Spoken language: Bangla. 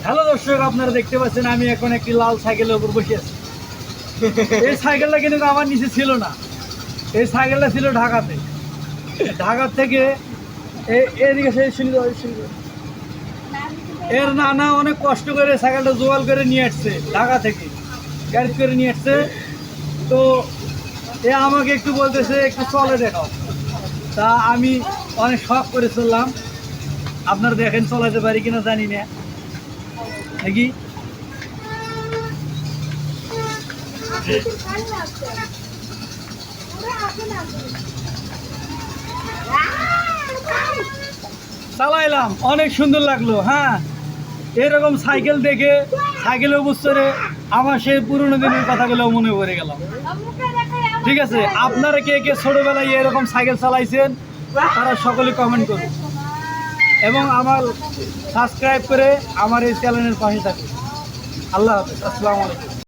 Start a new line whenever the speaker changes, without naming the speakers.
হ্যালো দর্শক, আপনারা দেখতে পাচ্ছেন আমি এখন একটি লাল সাইকেলের উপর বসে আছি। এই সাইকেলটা কিন্তু আমার নিচে ছিল না, এই সাইকেলটা ছিল ঢাকাতে। ঢাকার থেকে এদিকে এর নানা অনেক কষ্ট করে সাইকেলটা জোগাড় করে নিয়ে আসছে, ঢাকা থেকে গাড়ি করে নিয়ে আসছে। তো এ আমাকে একটু বলতেছে একটু চলে দেখাও, তা আমি অনেক শখ করে চললাম। আপনারা দেখেন চলাতে পারি কিনা জানি না, দেখি। চালাইলাম, অনেক সুন্দর লাগলো। হ্যাঁ, এরকম সাইকেল দেখে সাইকেলের উপরে আমার সেই পুরোনো দিনের কথাগুলো মনে পড়ে গেল। ঠিক আছে, আপনারা কে কে ছোটবেলায় এরকম সাইকেল চালাইছেন তারা সকলে কমেন্ট করুন এবং আমার সাবস্ক্রাইব করে আমার এই চ্যানেলের পাশে থাকুন। আল্লাহ হাফেজ, আসসালামু আলাইকুম।